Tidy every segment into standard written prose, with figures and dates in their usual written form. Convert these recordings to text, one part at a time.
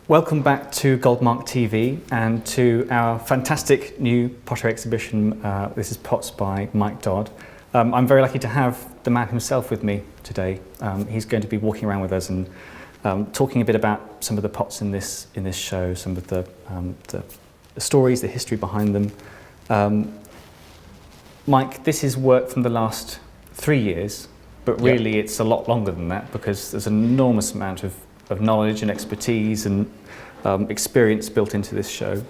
Welcome back to Goldmark TV and to our fantastic new pottery exhibition. This is Pots by Mike Dodd. I'm very lucky to have the man himself with me today. He's going to be walking around with us and talking a bit about some of the pots in this show, some of the stories, the history behind them. Mike, this is work from the last 3 years, but really It's a lot longer than that because there's an enormous amount of knowledge and expertise and experience built into this show.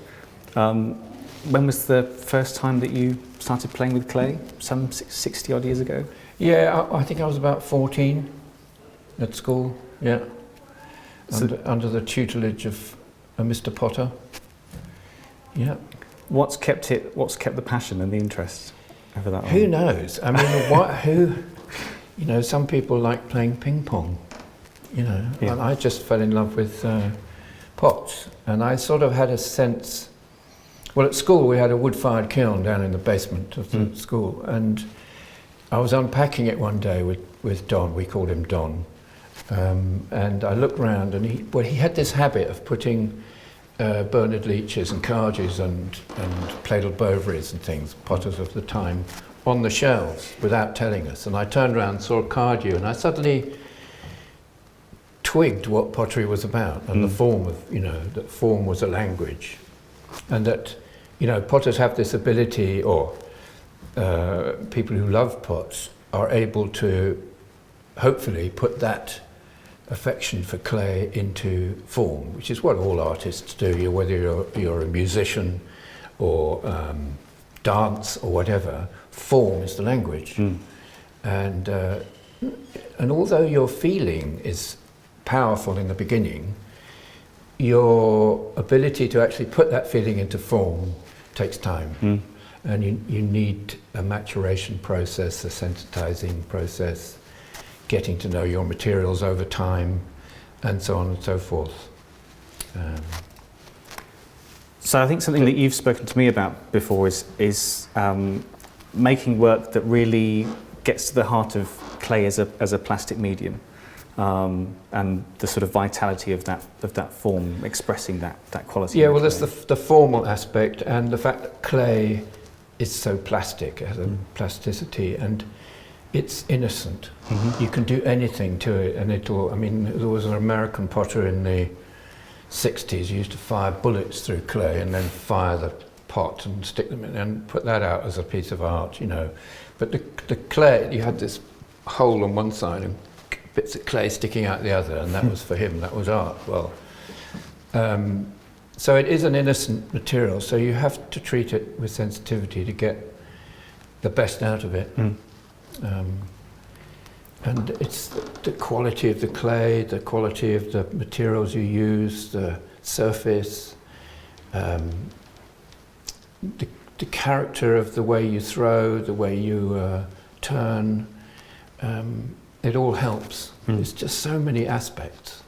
When was the first time that you started playing with clay? Some 60 odd years ago? Yeah, I think I was about 14 at school, yeah. Under the tutelage of a Mr. Potter. Yeah. What's kept the passion and the interest over that long? Who knows? I mean, some people like playing ping pong. And I just fell in love with pots, and I sort of had a sense. Well, at school we had a wood-fired kiln down in the basement of the school, and I was unpacking it one day with Don. We called him Don, and I looked round, and he had this habit of putting Bernard Leaches and Carges and Pladle Bovaries and things, potters of the time, on the shelves without telling us. And I turned around, saw a Cardew, and I suddenly twigged what pottery was about, and the form of, that form was a language, and that, potters have this ability, or people who love pots are able to hopefully put that affection for clay into form, which is what all artists do. Whether you're a musician or dance or whatever, form is the language. And although your feeling is powerful in the beginning, your ability to actually put that feeling into form takes time. And you need a maturation process, a sensitizing process, getting to know your materials over time, and so on and so forth. So I think something that you've spoken to me about before is making work that really gets to the heart of clay as a plastic medium. And the sort of vitality of that form, expressing that quality. Yeah, well, there's the formal aspect, and the fact that clay is so plastic, has a plasticity, and it's innocent. You can do anything to it, and it'll. I mean, there was an American potter in the 60s used to fire bullets through clay and then fire the pot and stick them in and put that out as a piece of art, But the clay, you had this hole on one side and bits of clay sticking out the other, and that was for him, that was art. Well, so it is an innocent material, so you have to treat it with sensitivity to get the best out of it. And it's the quality of the clay, the quality of the materials you use, the surface, the character of the way you throw, the way you turn. It all helps. There's just so many aspects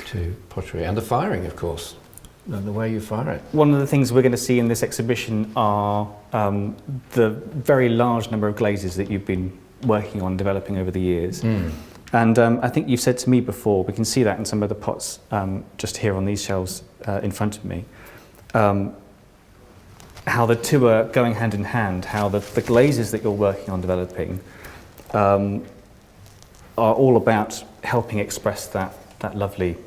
to pottery, and the firing, of course, and the way you fire it. One of the things we're going to see in this exhibition are the very large number of glazes that you've been working on developing over the years. And I think you've said to me before, we can see that in some of the pots just here on these shelves in front of me, how the two are going hand in hand, how the glazes that you're working on developing are all about helping express that lovely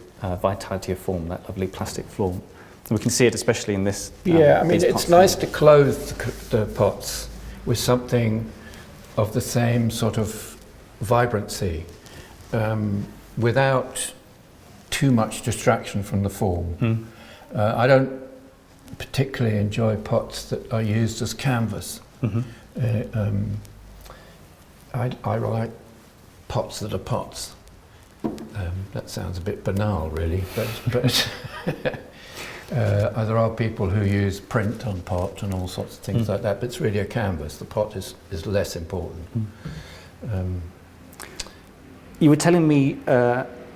vitality of form, that lovely plastic form. And we can see it especially in this. I mean, it's nice to clothe the pots with something of the same sort of vibrancy, without too much distraction from the form. I don't particularly enjoy pots that are used as canvas. I like pots that are pots. That sounds a bit banal, really, but there are people who use print on pot and all sorts of things like that, but it's really a canvas. The pot is less important. You were telling me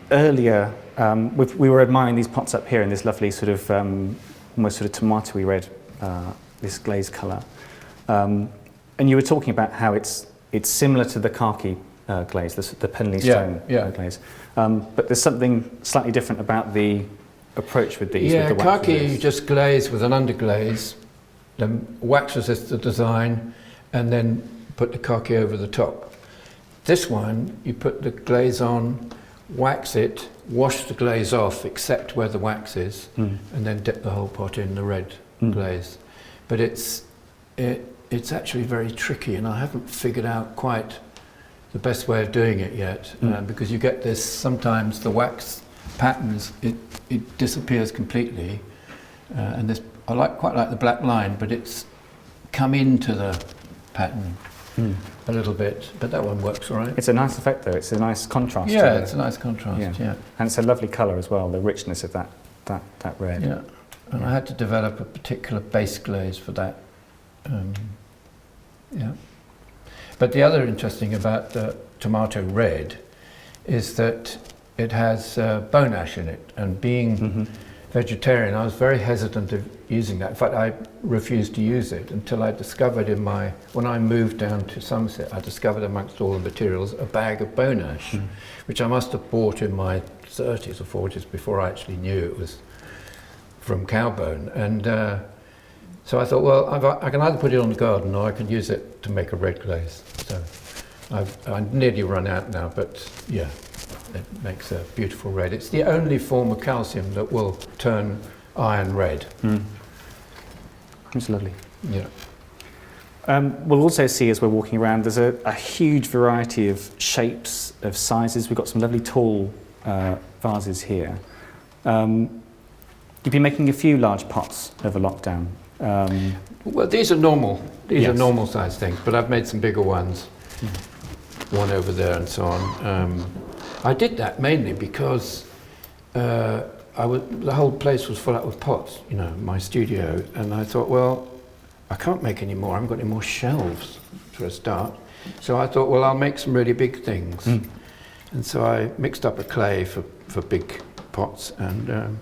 earlier, we were admiring these pots up here in this lovely sort of almost sort of tomatoey red, this glaze colour, and you were talking about how it's similar to the Khaki glaze, the Penley stone glaze. But there's something slightly different about the approach with these? Yeah, with the khaki waxes? you just glaze with an underglaze, then wax resist the design, and then put the khaki over the top. This one, you put the glaze on, wax it, wash the glaze off, except where the wax is, and then dip the whole pot in the red glaze. But it's actually very tricky, and I haven't figured out quite the best way of doing it yet, because you get this, sometimes the wax patterns, it disappears completely, and this, I quite like the black line, but it's come into the pattern a little bit, but that one works all right. It's a nice effect though, it's a nice contrast. Yeah, it's a nice contrast, yeah. And it's a lovely colour as well, the richness of that red. Yeah, and I had to develop a particular base glaze for that. Yeah. But the other interesting about the tomato red is that it has bone ash in it, and being vegetarian, I was very hesitant of using that. In fact, I refused to use it until I discovered when I moved down to Somerset, I discovered amongst all the materials a bag of bone ash, which I must have bought in my 30s or 40s before I actually knew it was from cow bone. And so I thought, well, I can either put it on the garden or I can use it to make a red glaze. So I've nearly run out now, but yeah. It makes a beautiful red. It's the only form of calcium that will turn iron red. It's lovely. Yeah. We'll also see as we're walking around, there's a huge variety of shapes, of sizes. We've got some lovely tall vases here. You've been making a few large pots over lockdown. Well, these are normal. These Yes. are normal size things, but I've made some bigger ones. One over there and so on. I did that mainly because the whole place was full up with pots, you know, my studio, and I thought, well, I can't make any more. I haven't got any more shelves for a start. So I thought, well, I'll make some really big things. And so I mixed up a clay for big pots, and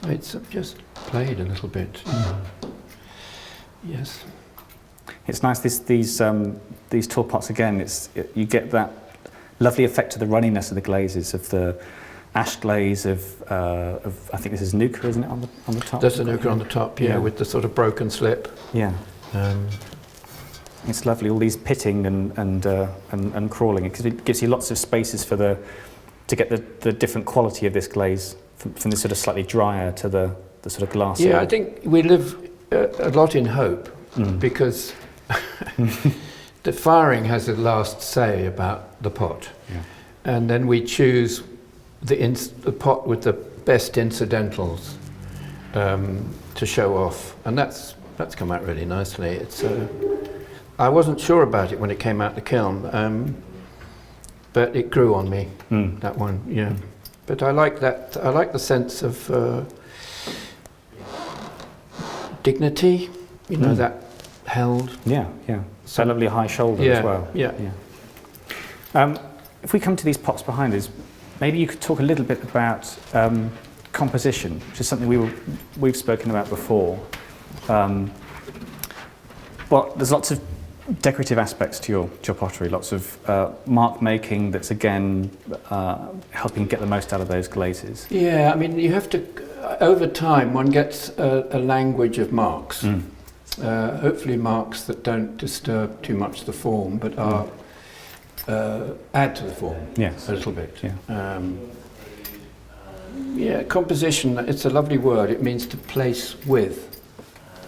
it's just played a little bit. Yes. It's nice, these tall pots again, you get that lovely effect of the runniness of the glazes, of the ash glaze of I think this is Nuka, isn't it, on the top? There's a Nuka on the top, yeah, with the sort of broken slip. Yeah. It's lovely, all these pitting and crawling, because it gives you lots of spaces to get the different quality of this glaze, from this sort of slightly drier to the sort of glassy. Yeah, I think we live a lot in hope, because the firing has the last say about the pot, and then we choose the pot with the best incidentals to show off, and that's come out really nicely. It's I wasn't sure about it when it came out the kiln, but it grew on me, that one. Yeah, but I like that. I like the sense of dignity, you know, that held. Yeah. So lovely high shoulder as well. Yeah. If we come to these pots behind us, maybe you could talk a little bit about composition, which is something we've spoken about before. Well, there's lots of decorative aspects to your pottery, lots of mark making that's again helping get the most out of those glazes. Yeah, I mean, you have to, over time, one gets a language of marks. Hopefully marks that don't disturb too much the form, but are add to the form a little bit. Yeah, composition, it's a lovely word. It means to place with,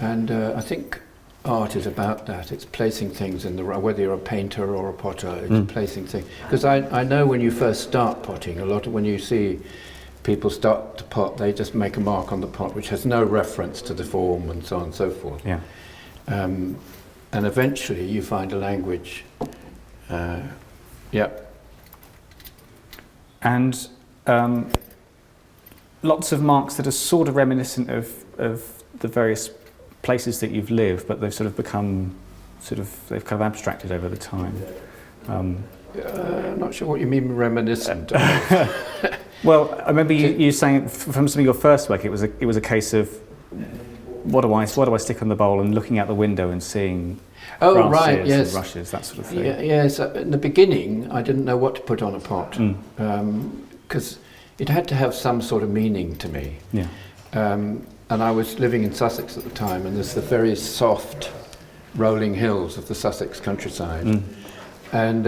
and I think art is about that. It's placing things in the right, whether you're a painter or a potter, it's placing things. Because I know when you first start potting, when you see people start to pot, they just make a mark on the pot which has no reference to the form and so on and so forth. Yeah. And eventually you find a language. And lots of marks that are sort of reminiscent of the various places that you've lived, but they've sort of become they've kind of abstracted over the time. I'm not sure what you mean reminiscent. Well, I remember you saying from some of your first work, it was a case of what do I stick on the bowl, and looking out the window and seeing and rushes, that sort of thing. Yes. In the beginning, I didn't know what to put on a pot, because it had to have some sort of meaning to me. Yeah. And I was living in Sussex at the time, and there's the very soft rolling hills of the Sussex countryside. And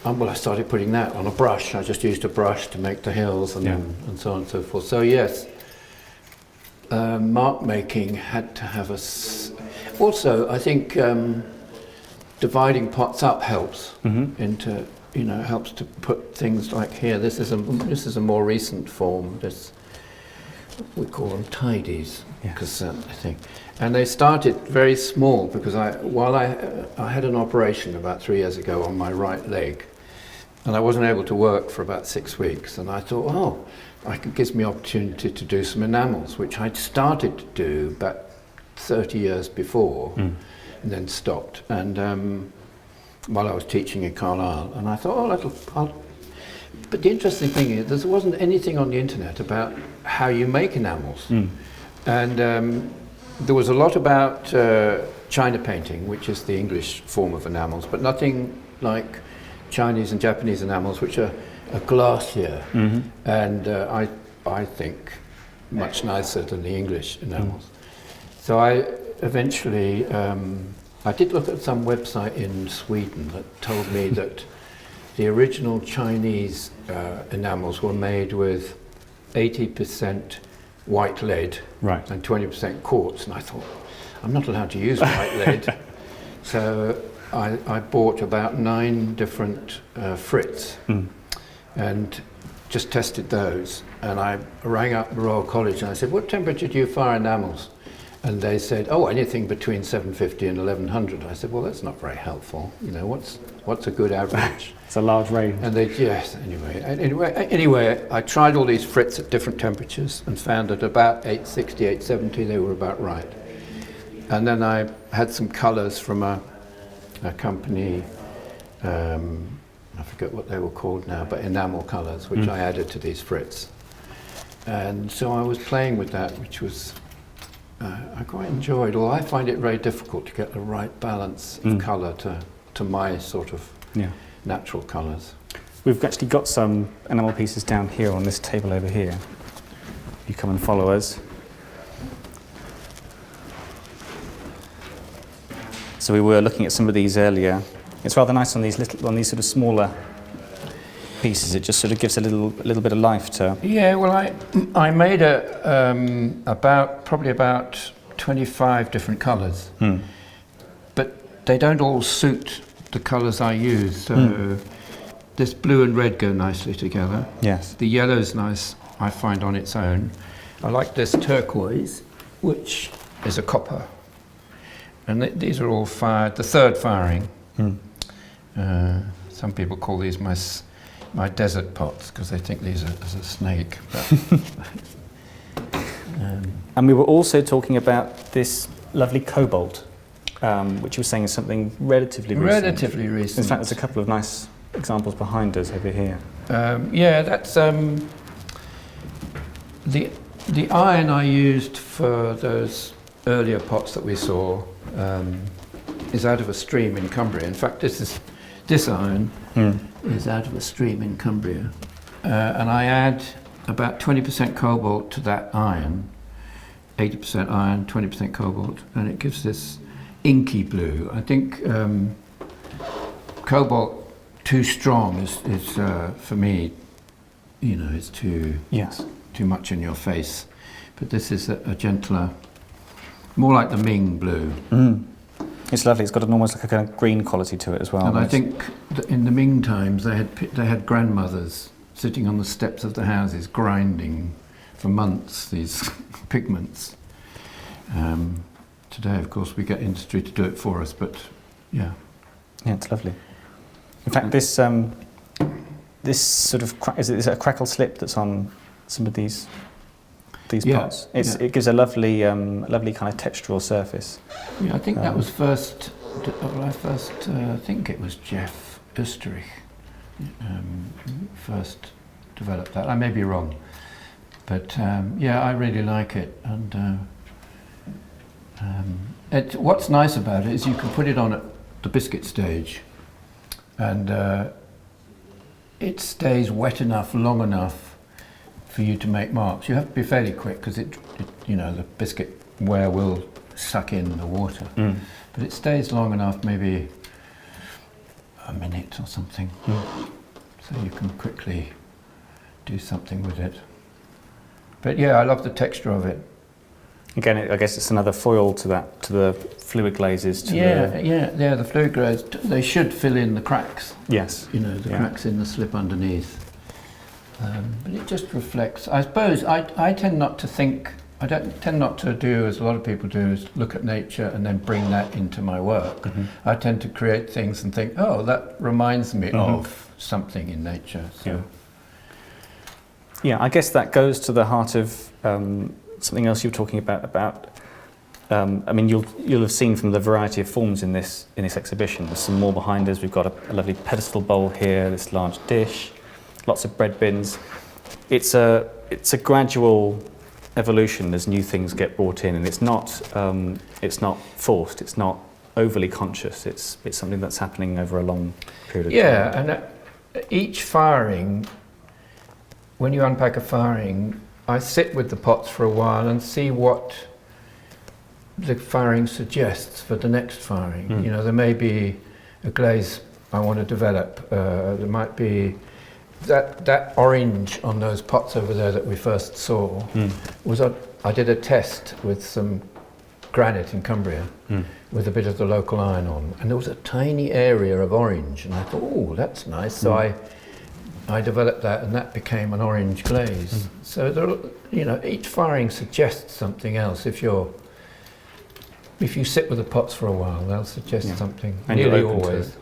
well, I started putting that on a brush. I just used a brush to make the hills and so on and so forth. So yes, mark making had to have also, I think dividing pots up helps into, helps to put things like here. This is a more recent form. We call them tidies, because I think, and they started very small because I had an operation about 3 years ago on my right leg, and I wasn't able to work for about 6 weeks, and I thought, it gives me opportunity to do some enamels, which I'd started to do about 30 years before, and then stopped. And while I was teaching in Carlisle, and I thought, but the interesting thing is, there wasn't anything on the internet about how you make enamels. And there was a lot about China painting, which is the English form of enamels, but nothing like Chinese and Japanese enamels, which are glassier, and I think much nicer than the English enamels. So I eventually, I did look at some website in Sweden that told me that the original Chinese enamels were made with 80% white lead and 20% quartz, and I thought, I'm not allowed to use white lead. So I bought about 9 different frits and just tested those, and I rang up the Royal College and I said, what temperature do you fire enamels? And they said, anything between 750 and 1100. I said, well, that's not very helpful. What's a good average? It's a large range. And anyway, I tried all these frits at different temperatures and found at about 860, 870 they were about right. And then I had some colours from a company, I forget what they were called now, but enamel colours, which I added to these frits. And so I was playing with that, which was I quite enjoyed, although I find it very difficult to get the right balance of colour to my sort of natural colours. We've actually got some enamel pieces down here on this table over here. You come and follow us. So we were looking at some of these earlier. It's rather nice on these sort of smaller pieces. It just sort of gives a little bit of life to. Yeah, well, I made probably about 25 different colours, but they don't all suit the colours I use. So this blue and red go nicely together. Yes. The yellow's nice, I find, on its own. I like this turquoise, which is a copper, and these are all fired. The third firing. Some people call these my desert pots because they think these are as a snake. And we were also talking about this lovely cobalt, which you were saying is something relatively recent. Relatively recent. In fact, there's a couple of nice examples behind us over here. Yeah, that's the iron I used for those earlier pots that we saw is out of a stream in Cumbria. In fact, this iron is out of a stream in Cumbria, and I add about 20% cobalt to that iron, 80% iron, 20% cobalt, and it gives this inky blue. I think cobalt too strong is for me, it's too much in your face. But this is a gentler, more like the Ming blue. It's lovely. It's got almost like a kind of green quality to it as well. And I think that in the Ming times they had grandmothers sitting on the steps of the houses grinding for months these pigments. Today, of course, we get industry to do it for us, but yeah. Yeah, it's lovely. In fact, this sort of is it a crackle slip that's on some of these pots? It gives a lovely kind of textural surface. Yeah, I think that was first. I think it was Jeff Österreich first developed that. I may be wrong, but I really like it. And what's nice about it is you can put it on at the biscuit stage, and it stays wet enough, long enough for you to make marks. You have to be fairly quick because you know, the biscuit ware will suck in the water. But it stays long enough, maybe a minute or something, so you can quickly do something with it. But yeah, I love the texture of it. Again, I guess it's another foil to the fluid glazes. The fluid glazes, they should fill in the cracks. Yes. You know, the cracks in the slip underneath. But it just reflects. I suppose I tend not to think. I don't tend not to do as a lot of people do, is look at nature and then bring that into my work. I tend to create things and think, oh, that reminds me of something in nature. So. Yeah, I guess that goes to the heart of something else you were talking about. I mean, you'll have seen from the variety of forms in this exhibition. There's some more behind us. We've got a lovely pedestal bowl here, this large dish, lots of bread bins. It's a gradual evolution as new things get brought in, and it's not forced. It's not overly conscious. It's something that's happening over a long period of time. Yeah, and each firing, when you unpack a firing, I sit with the pots for a while and see what the firing suggests for the next firing. You know, there may be a glaze I want to develop. There might be that orange on those pots over there that we first saw. I did a test with some granite in Cumbria with a bit of the local iron on, and there was a tiny area of orange, and I thought, oh, that's nice. So I developed that, and that became an orange glaze. So there, you know, each firing suggests something else. If you sit with the pots for a while, they'll suggest something. And nearly you're open always.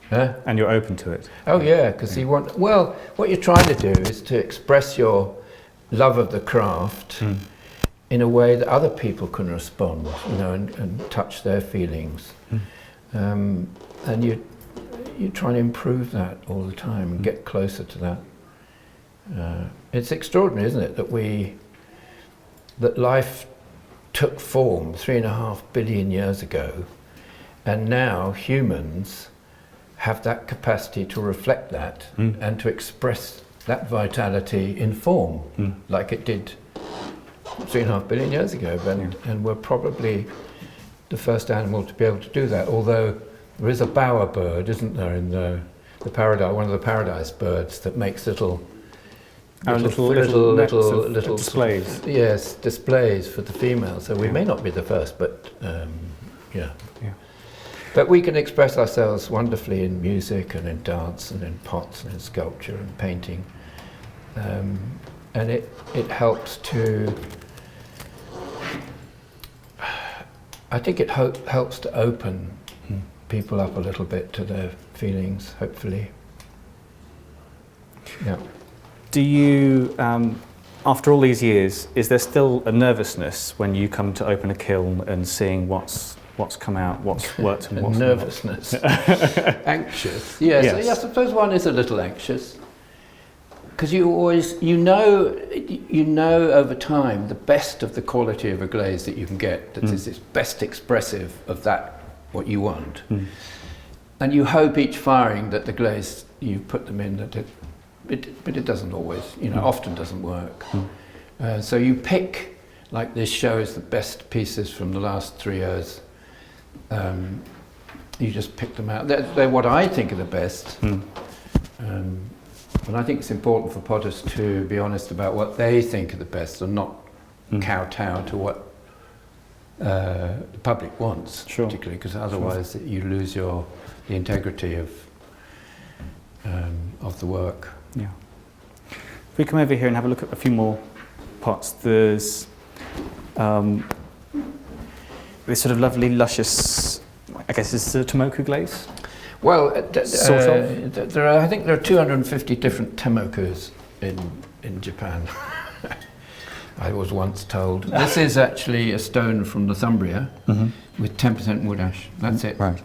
to it. And you're open to it. Oh yeah, because you want. Well, what you're trying to do is to express your love of the craft in a way that other people can respond, you know, and touch their feelings. And you try and improve that all the time and get closer to that. It's extraordinary, isn't it, that life took form 3.5 billion years ago, and now humans have that capacity to reflect that and to express that vitality in form, like it did 3.5 billion years ago. And we're probably the first animal to be able to do that, although there is a bower bird, isn't there, in the paradise, one of the paradise birds that makes little displays. Yes, displays for the female. So we may not be the first, but yeah. But we can express ourselves wonderfully in music and in dance and in pots and in sculpture and painting, and it helps to. I think it helps to open people up a little bit to their feelings, hopefully. Yeah. Do you, after all these years, is there still a nervousness when you come to open a kiln and seeing what's come out, what's worked and what's nervousness? Anxious. Yes. Yes. I suppose one is a little anxious because you know over time the best of the quality of a glaze that you can get that is its best expressive of that what you want, and you hope each firing that the glaze you put them in that but it doesn't always, you know, often doesn't work. So you pick, like this shows the best pieces from the last 3 years. You just pick them out. They're what I think are the best. And I think it's important for potters to be honest about what they think are the best and not kowtow to what the public wants, particularly because otherwise you lose the integrity of the work. Yeah. If we come over here and have a look at a few more pots, there's this sort of lovely, luscious, I guess it's a Tomoku glaze? Well, sort of. I think there are 250 different Tomokus in Japan. I was once told. This is actually a stone from Northumbria with 10% wood ash. That's it. Right.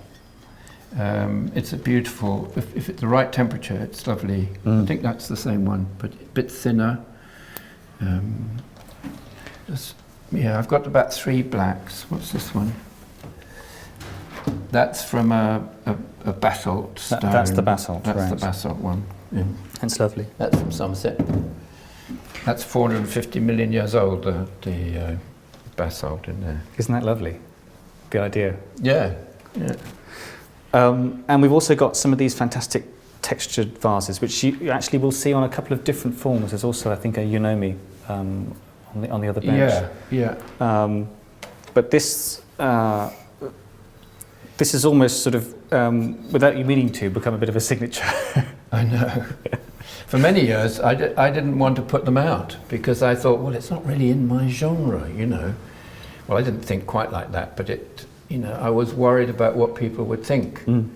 It's a beautiful, if it's the right temperature, it's lovely. I think that's the same one, but a bit thinner. I've got about 3 blacks. What's this one? That's from a basalt stone. That's the basalt, That's right. the basalt one. Yeah. That's lovely. That's from Somerset. That's 450 million years old, the basalt in there. Isn't that lovely? Good idea. Yeah, yeah. And we've also got some of these fantastic textured vases, which you actually will see on a couple of different forms. There's also, I think, a Unomi on the other bench. Yeah, yeah. But this is almost sort of, without you meaning to, become a bit of a signature. I know. For many years, I didn't want to put them out because I thought, well, it's not really in my genre, you know. Well, I didn't think quite like that, but I was worried about what people would think. Mm.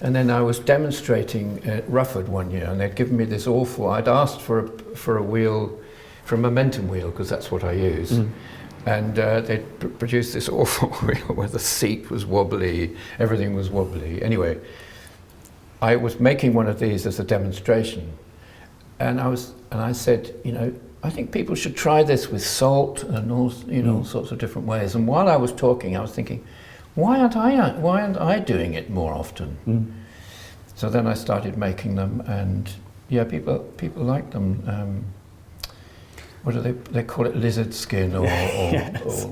And then I was demonstrating at Rufford one year, and they'd given me this awful. I'd asked for a wheel, for a momentum wheel, because that's what I use. Mm. And they'd produced this awful wheel where the seat was wobbly, everything was wobbly. Anyway, I was making one of these as a demonstration, and I said, I think people should try this with salt and all sorts of different ways. And while I was talking, I was thinking, why aren't I doing it more often? Mm. So then I started making them, and yeah, people like them. What do they call it? Lizard skin or yes.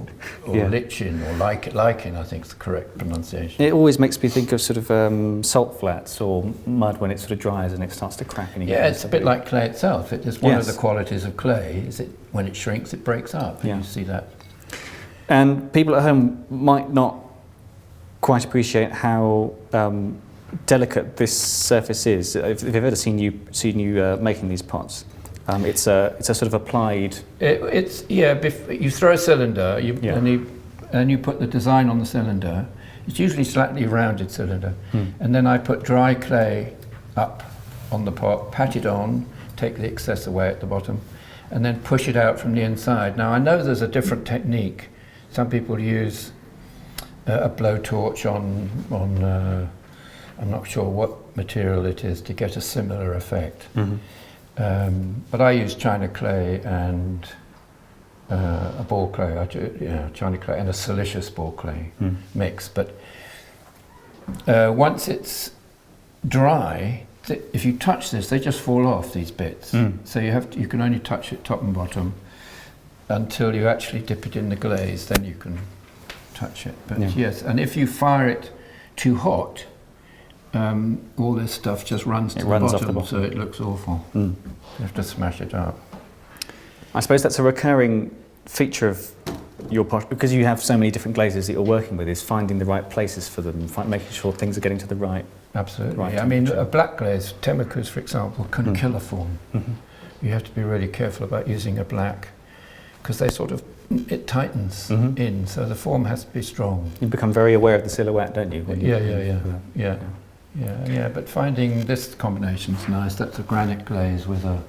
or lichen or lichen, I think is the correct pronunciation. It always makes me think of sort of salt flats or mud when it sort of dries and it starts to crack. And it's a bit like clay itself. It is one of the qualities of clay. Is it when it shrinks, it breaks up. And you see that. And people at home might not quite appreciate how delicate this surface is. If they've ever seen you making these pots. It's a sort of applied. You throw a cylinder, and you put the design on the cylinder. It's usually slightly rounded cylinder, and then I put dry clay up on the pot, pat it on, take the excess away at the bottom, and then push it out from the inside. Now I know there's a different technique. Some people use a blowtorch on I'm not sure what material it is to get a similar effect. Mm-hmm. But I use China clay and a ball clay, China clay and a silicious ball clay mix. But once it's dry, if you touch this, they just fall off, these bits. Mm. So you can only touch it top and bottom until you actually dip it in the glaze, then you can touch it. But yes, and if you fire it too hot, all this stuff just runs to the bottom, so it looks awful. Mm. You have to smash it up. I suppose that's a recurring feature of your pot, because you have so many different glazes that you're working with, is finding the right places for them, making sure things are getting to the right. Absolutely. Right, I mean, a black glaze, Temucus, for example, can kill a form. Mm-hmm. You have to be really careful about using a black, because it tightens in, so the form has to be strong. You become very aware of the silhouette, don't you? Yeah, but finding this combination's nice. That's a granite glaze with a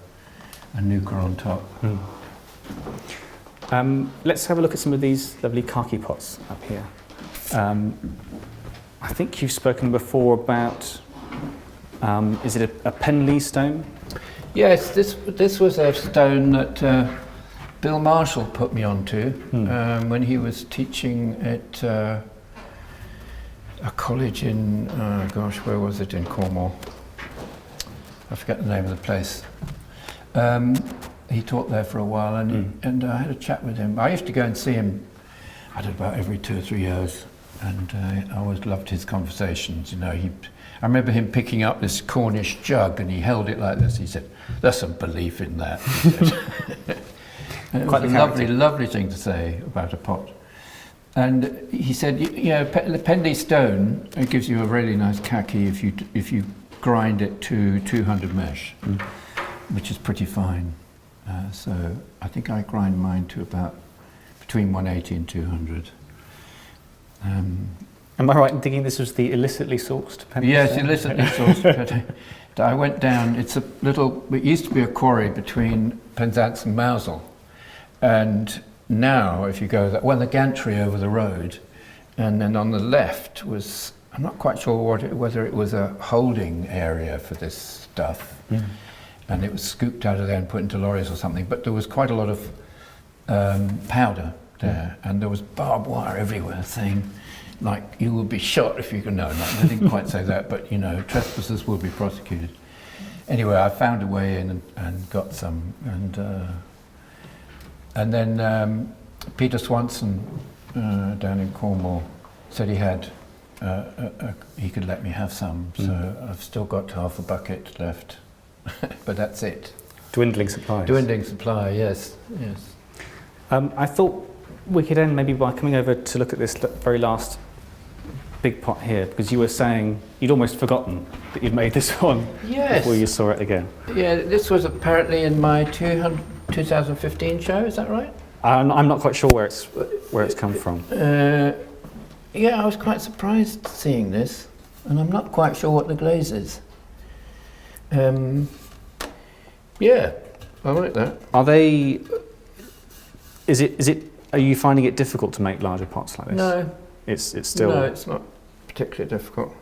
nuka on top. Mm. Let's have a look at some of these lovely khaki pots up here. I think you've spoken before about, is it a Penley stone? Yes, this was a stone that Bill Marshall put me onto when he was teaching at a college in, where was it in Cornwall? I forget the name of the place. He taught there for a while, and I had a chat with him. I used to go and see him, I did about every 2 or 3 years, and I always loved his conversations. I remember him picking up this Cornish jug, and he held it like this. He said, "There's some belief in that." He said. And it was a lovely thing to say about a pot. And he said, the Penley stone, it gives you a really nice khaki if you grind it to 200 mesh, which is pretty fine. So I think I grind mine to about between 180 and 200. Am I right in thinking this was the illicitly sourced Penley? Yes, illicitly sourced. I went down, it used to be a quarry between Penzance and Mousel. And now, if you go the gantry over the road, and then on the left was, I'm not quite sure whether it was a holding area for this stuff, and it was scooped out of there and put into lorries or something, but there was quite a lot of powder there, and there was barbed wire everywhere saying, like, you will be shot if you can, no, they didn't quite say that, but, you know, trespassers will be prosecuted. Anyway, I found a way in and got some, and then Peter Swanson down in Cornwall said he had, he could let me have some, so I've still got half a bucket left, but that's it. Dwindling supplies. Dwindling supply, yes, yes. I thought we could end maybe by coming over to look at this very last big pot here, because you were saying you'd almost forgotten that you'd made this one before you saw it again. Yeah, this was apparently in my 2015 show, is that right? I'm not quite sure where it's come from. Yeah, I was quite surprised seeing this, and I'm not quite sure what the glaze is. Yeah, I like that. Are you finding it difficult to make larger pots like this? No. It's still... No, it's not particularly difficult.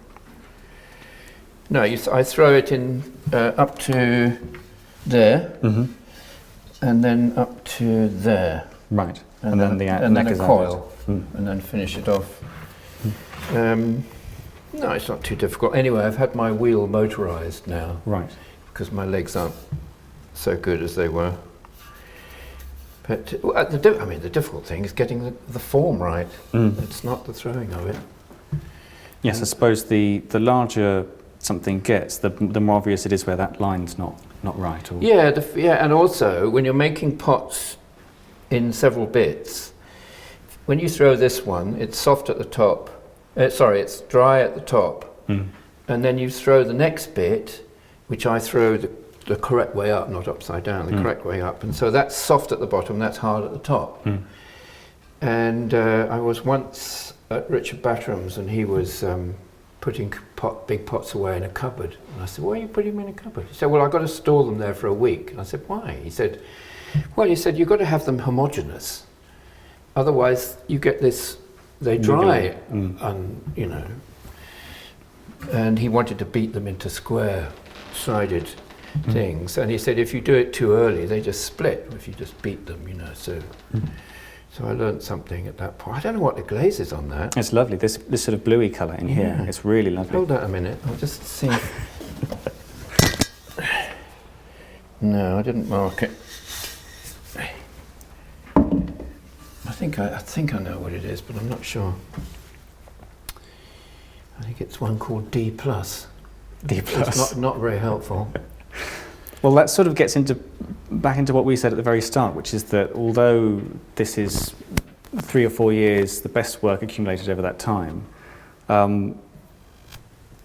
No, I throw it in up to there, and then up to there. Right, and then a coil, and then finish it off. No, it's not too difficult. Anyway, I've had my wheel motorised now. Right. Because my legs aren't so good as they were. But the difficult thing is getting the form right. It's not the throwing of it. Yes, I suppose the larger something gets, the more obvious it is where that line's not right. Or yeah, and also when you're making pots in several bits, when you throw this one, it's soft at the top. It's dry at the top, and then you throw the next bit, which I throw the correct way up, not upside down, the correct way up, and so that's soft at the bottom, that's hard at the top. And I was once at Richard Batteram's, and he was putting big pots away in a cupboard, and I said, "Why are you putting them in a cupboard?" He said, "Well, I've got to store them there for a week." And I said, "Why?" He said, "Well, you've got to have them homogeneous, otherwise you get this, they dry, and you know." And he wanted to beat them into square-sided things, and he said if you do it too early they just split if you just beat them, you know. So I learned something at that point. I don't know what the glaze is on that. It's lovely, this sort of bluey colour in here. It's really lovely. Hold that a minute, I'll just see. No, I didn't mark it. I think I know what it is, but I'm not sure. I think it's one called D+. D+. It's not very helpful. Well, that sort of gets back into what we said at the very start, which is that although this is 3 or 4 years, the best work accumulated over that time,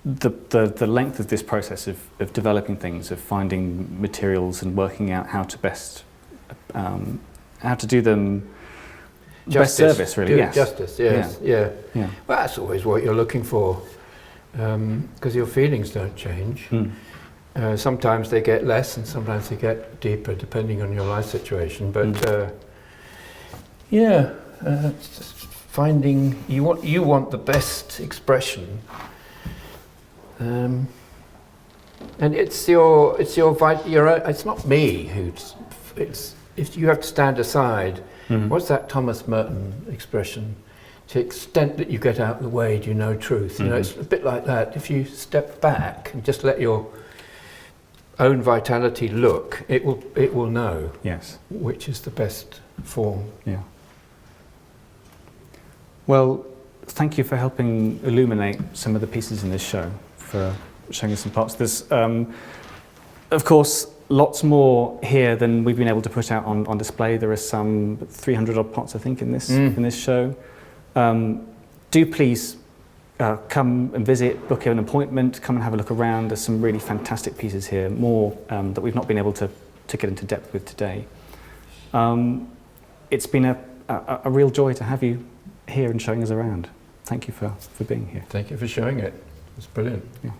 the length of this process of developing things, of finding materials and working out how to best, how to do them best service, really. Yes. Justice, yes, yeah. Well, that's always what you're looking for, because your feelings don't change. Sometimes they get less, and sometimes they get deeper, depending on your life situation. But it's just finding you want the best expression, and it's it's not me who's if you have to stand aside. What's that Thomas Merton expression? To the extent that you get out of the way, do you know truth? You know, it's a bit like that. If you step back and just let your own vitality look, it will know which is the best form. Yeah. Well, thank you for helping illuminate some of the pieces in this show, for showing us some parts. There's, of course, lots more here than we've been able to put out on display. There are some 300 odd pots, I think, in this show. Do please come and visit, book an appointment, come and have a look around. There's some really fantastic pieces here, more that we've not been able to get into depth with today. It's been a real joy to have you here and showing us around. Thank you for being here. Thank you for showing it. It's brilliant. Yeah.